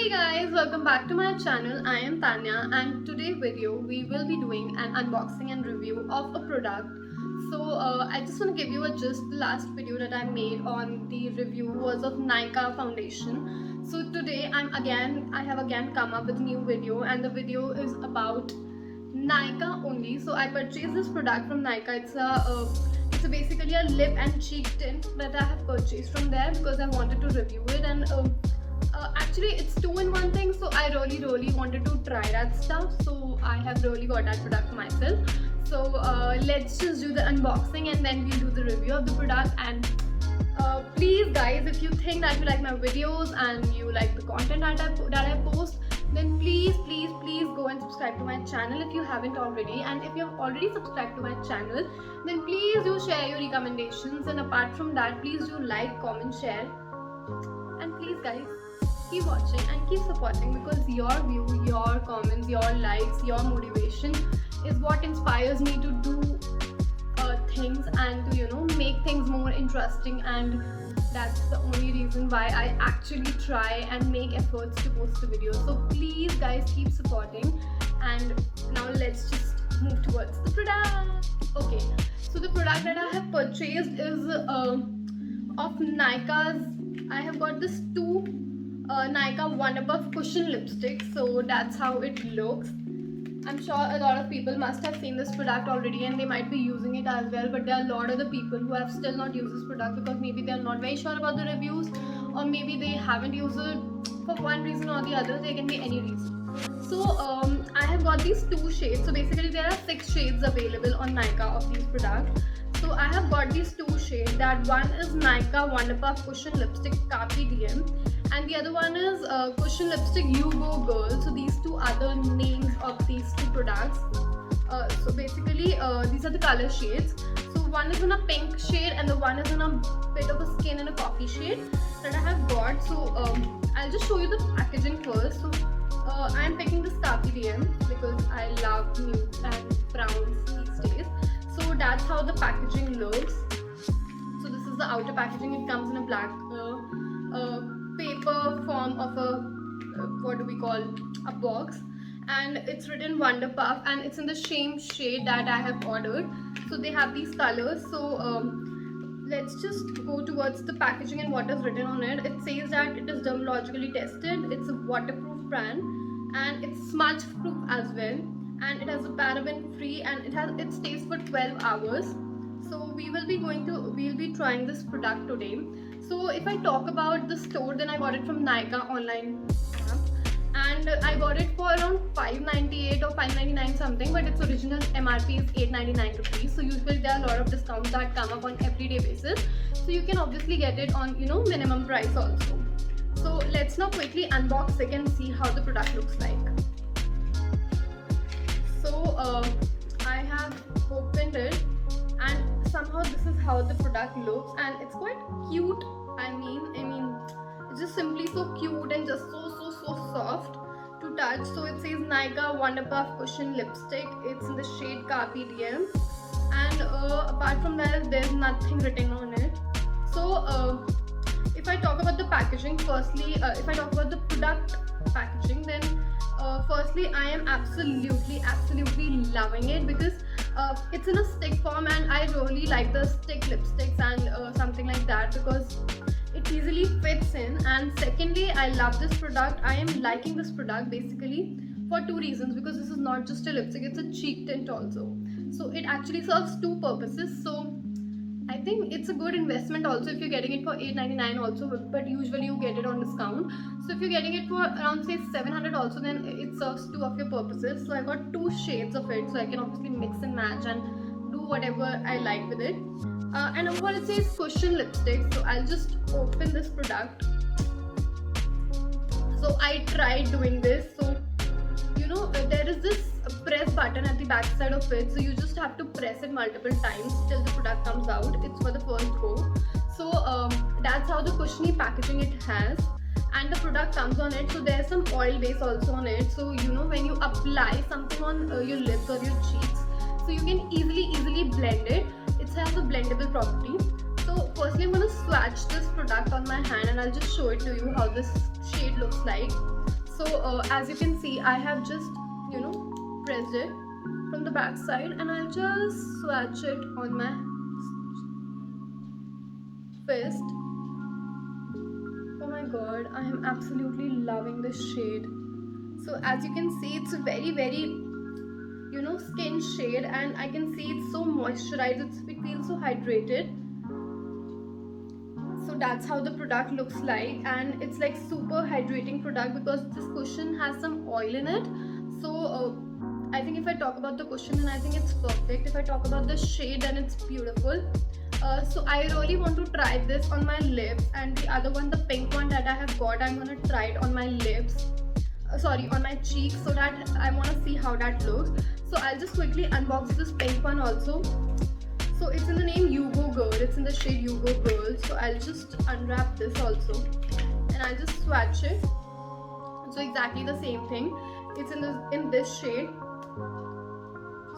Hey guys, welcome back to my channel. I am Tanya and today video we will be doing an unboxing and review of a product. I just want to give you a gist. The last video that I made on the review was of Nykaa foundation. So today I have again come up with a new video and the video is about Nykaa only. So I purchased this product from Nykaa. It's basically a lip and cheek tint that I have purchased from there because I wanted to review it and actually it's 2-in-1 thing, so I really wanted to try that stuff, so I have really got that product myself. So let's just do the unboxing and then we'll do the review of the product. And please guys, if you think that you like my videos and you like the content that I post, then please go and subscribe to my channel if you haven't already. And if you have already subscribed to my channel, then please do share your recommendations, and apart from that, please do like, comment, share, and please guys, keep watching and keep supporting, because your view, your comments, your likes, your motivation is what inspires me to do things and to make things more interesting, and that's the only reason why I actually try and make efforts to post the video. So please guys, keep supporting. And now let's just move towards the product. Okay, so the product that I have purchased is of Nykaa's. I have got this two Nykaa Wonder Puff cushion lipstick. So that's how it looks. I'm sure a lot of people must have seen this product already and they might be using it as well, but there are a lot of the people who have still not used this product because maybe they are not very sure about the reviews, or maybe they haven't used it for one reason or the other. There can be any reason. So I have got these two shades. So basically there are 6 shades available on Nykaa of these products. So I have got these 2 shades. That one is Nykaa Wonder Puff Cushion Lipstick Kapi DM, and the other one is Cushion Lipstick You Go Girl. So these two are the names of these 2 products. So basically these are the color shades. So one is in a pink shade and the one is in a bit of a skin and a coffee shade that I have got. So I'll just show you the packaging first. So I'm picking this Kapi DM because I love nudes and browns these days. So that's how the packaging looks. So this is the outer packaging. It comes in a black paper form of a what do we call, a box, and it's written Wonder Puff and it's in the same shade that I have ordered. So they have these colors. So let's just go towards the packaging and what is written on it. It says that it is dermatologically tested, it's a waterproof brand, and it's smudge proof as well, and it has a paraben free, and it stays for 12 hours. So we'll be trying this product today. So if I talk about the store, then I got it from Nykaa online app, and I got it for around 598 or 599 something, but its original MRP is 899 rupees. So usually there are a lot of discounts that come up on everyday basis, so you can obviously get it on minimum price also. So let's now quickly unbox it and see how the product looks like. So I have opened it, and somehow this is how the product looks, and it's quite cute. I mean it's just simply so cute and just so soft to touch. So it says Nykaa Wonder Puff Cushion Lipstick. It's in the shade Kapi DM, and apart from that there's nothing written on it. So if I talk about the packaging, firstly if I talk about the product packaging, then firstly I am absolutely loving it because it's in a stick form, and I really like the stick lipsticks and something like that because it easily fits in. And secondly, I love this product. I am liking this product basically for 2 reasons, because this is not just a lipstick, it's a cheek tint also. So it actually serves 2 purposes. So I think it's a good investment also if you're getting it for 899 also, but usually you get it on discount. So if you're getting it for around say 700 also, then it serves 2 of your purposes. So I got 2 shades of it, so I can obviously mix and match and do whatever I like with it. And overall it says cushion lipstick. So I'll just open this product. So I tried doing this. So there is this press button at the back side of it, so you just have to press it multiple times till the product comes out. It's for the first go. So that's how the cushiony packaging it has, and the product comes on it. So there's some oil base also on it, so when you apply something on your lips or your cheeks, so you can easily blend it. It has a blendable property. So firstly I'm going to swatch this product on my hand and I'll just show it to you how this shade looks like. So as you can see, I have just pressed it from the back side, and I'll just swatch it on my fist. Oh my god, I am absolutely loving this shade. So as you can see, it's a very skin shade, and I can see it's so moisturized, it feels so hydrated. So that's how the product looks like, and it's like super hydrating product because this cushion has some oil in it. So I think if I talk about the cushion, then I think it's perfect. If I talk about the shade, then it's beautiful. So I really want to try this on my lips, and the other one, the pink one that I have got, I'm gonna try it on my lips, on my cheeks, so that I want to see how that looks. So I'll just quickly unbox this pink one also. So it's in the name You Go Girl, it's in the shade You Go Girl. So I'll just unwrap this also, and I'll just swatch it. So exactly the same thing, it's in this shade.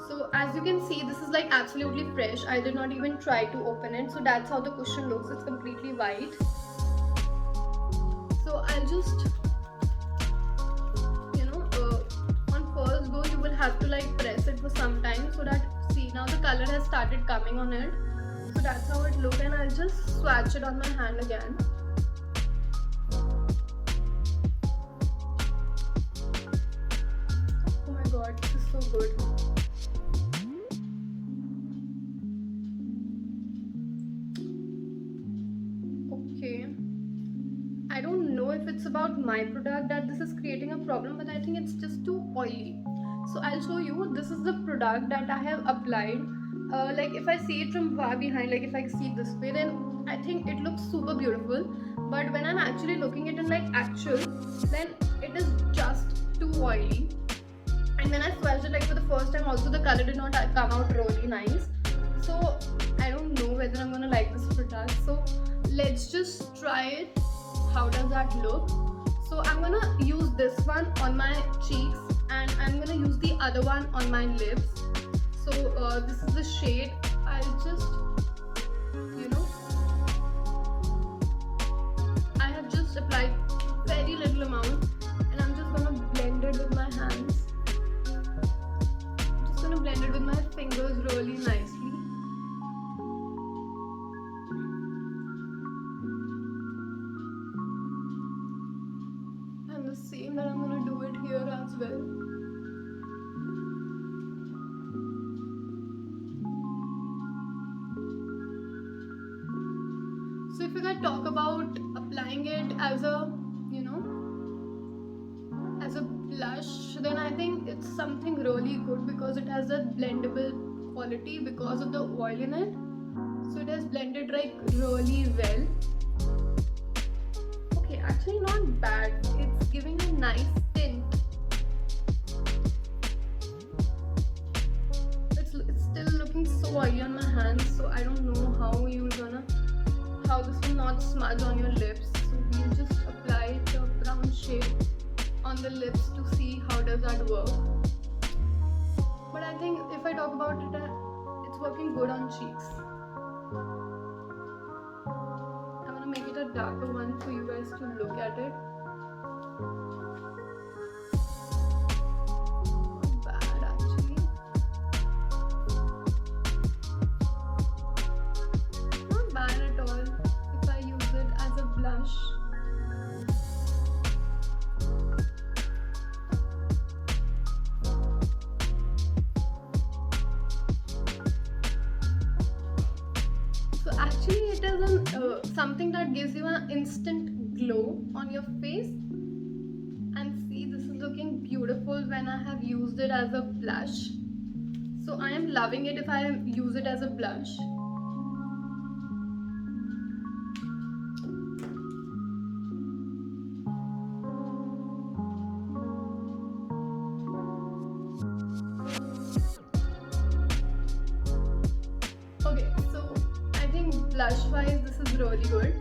So as you can see, this is like absolutely fresh. I did not even try to open it. So that's how the cushion looks. It's completely white. So I'll just on first go, you will have to like press it for some time, so that, see, now the color has started coming on it. So that's how it looks, and I'll just swatch it on my hand again. Oh my god, this is so good. Okay, I don't know if it's about my product that this is creating a problem, but I think it's just too oily. So I'll show you. This is the product that I have applied. Like if I see it from far behind, like if I see it this way, then I think it looks super beautiful. But when I'm actually looking at it in like actual, then it is just too oily. And when I swatched it like for the first time also, the color did not come out really nice. So I don't know whether I'm gonna like this product. So let's just try it. How does that look? So I'm gonna use this one on my cheeks, and I'm gonna use the other one on my lips. So this is the shade. I'll just I have just applied very little amount, and I'm just gonna blend it with my hands. I'm just gonna blend it with my fingers really nicely. And the same that I'm gonna do it here as well. So if I talk about applying it as a as a blush, then I think it's something really good because it has a blendable quality because of the oil in it. So it has blended like really well. Okay, actually not bad. It's giving a nice tint. It's still looking so oily on my hands, so I don't know how this will not smudge on your lips. So you just apply the brown shade on the lips to see how does that work. But I think if I talk about it, it's working good on cheeks. I'm gonna make it a darker one for you guys to look at it. Not bad actually. Not bad at all if I use it as a blush. So actually it is something that gives you an instant glow on your face. And see, this is looking beautiful when I have used it as a blush. So I am loving it if I use it as a blush. Okay, so I think blush wise this is really good.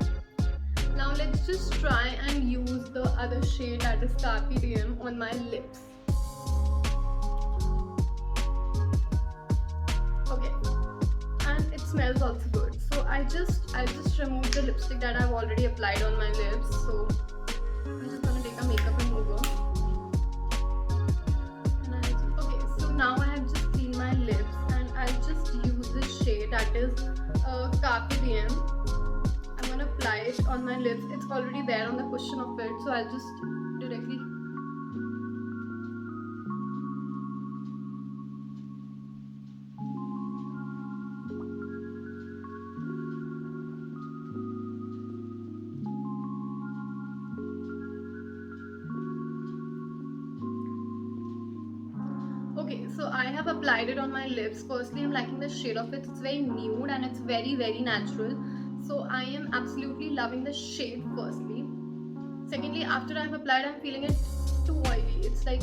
Now let's just try and use the other shade, that is Carpe Diem, on my lips. Okay, and it smells also good. So I'll just remove the lipstick that I've already applied on my lips. So I'm just gonna take a makeup remover. it's already there on the cushion of it, so I'll just directly. Okay, so I have applied it on my lips. Firstly, I'm liking the shade of it. It's very nude and it's very natural. So I am absolutely loving the shade firstly. Secondly, after I've applied, I'm feeling it too oily. It's like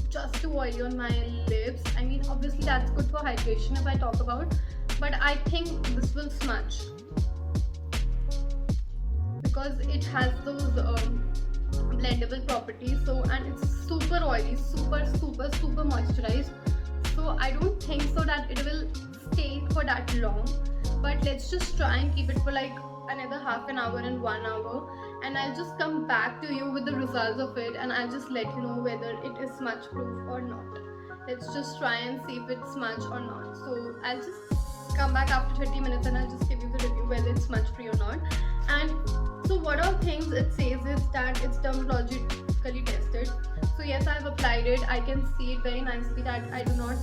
just too oily on my lips. I mean, obviously that's good for hydration if I talk about, but I think this will smudge because it has those blendable properties. So, and it's super oily, super moisturized. So I don't think so that it will stay for that long, but let's just try and keep it for like another half an hour and 1 hour, and I'll just come back to you with the results of it, and I'll just let you know whether it is smudge proof or not. Let's just try and see if it's smudge or not. So I'll just come back after 30 minutes and I'll just give you the review whether it's smudge free or not. And so what all things it says is that it's dermatologically tested. So yes, I've applied it. I can see it very nicely that I do not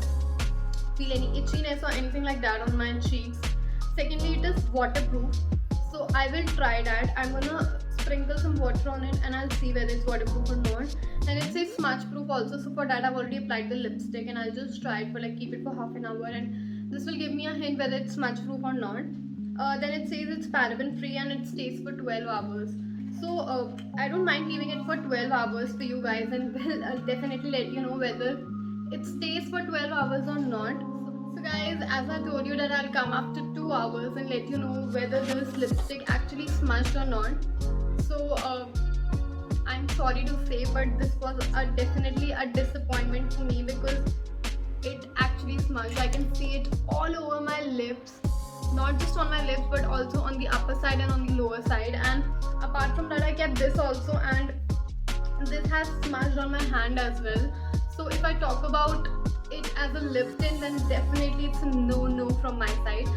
feel any itchiness or anything like that on my cheeks. Secondly, it is waterproof. So I will try that. I'm gonna sprinkle some water on it and I'll see whether it's waterproof or not. And it says smudge proof also. So for that I've already applied the lipstick and I'll just try it for like keep it for half an hour, and this will give me a hint whether it's smudge proof or not. Then it says it's paraben free and it stays for 12 hours. So I don't mind leaving it for 12 hours for you guys, and will definitely let you know whether it stays for 12 hours or not. So guys, as I told you that I'll come after 2 hours and let you know whether this lipstick actually smudged or not. So I'm sorry to say, but this was definitely a disappointment for me because it actually smudged. I can see it all over my lips, not just on my lips but also on the upper side and on the lower side. And apart from that, I kept this also, and this has smudged on my hand as well. So if I talk about it as a lip tint, then definitely it's a no from my side,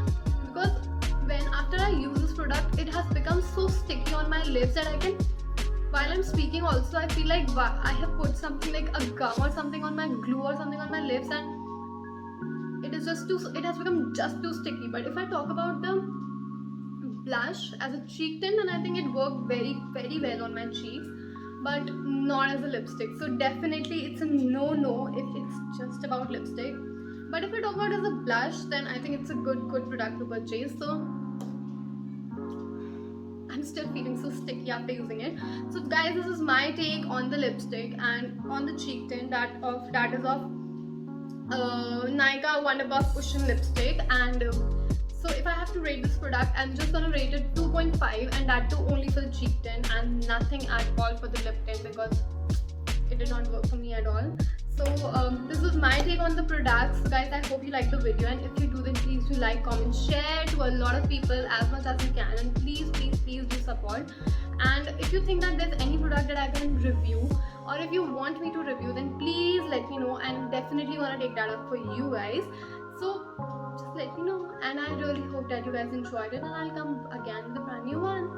because when after I use this product, it has become so sticky on my lips that I can, while I'm speaking also, I feel like I have put something like a gum or something on my glue or something on my lips, and it has become just too sticky. But if I talk about the blush as a cheek tint, then I think it worked very well on my cheeks, but not as a lipstick. So definitely it's a no if it's just about lipstick. But if I talk about as a blush, then I think it's a good product to purchase. So I'm still feeling so sticky after using it. So guys, this is my take on the lipstick and on the cheek tint that is of Nykaa Wonder Puff Cushion Lipstick. And so if I have to rate this product, I'm just gonna rate it 2.5, and that too only for the cheek tint and nothing at all for the lip tint, because it did not work for me at all. So this was my take on the products. So guys, I hope you liked the video, and if you do, then please do like, comment, share to a lot of people as much as you can, and please do support. And if you think that there's any product that I can review, or if you want me to review, then please let me know, and definitely gonna take that up for you guys. So just let me know, and I really hope that you guys enjoyed it, and I'll come again with a brand new one.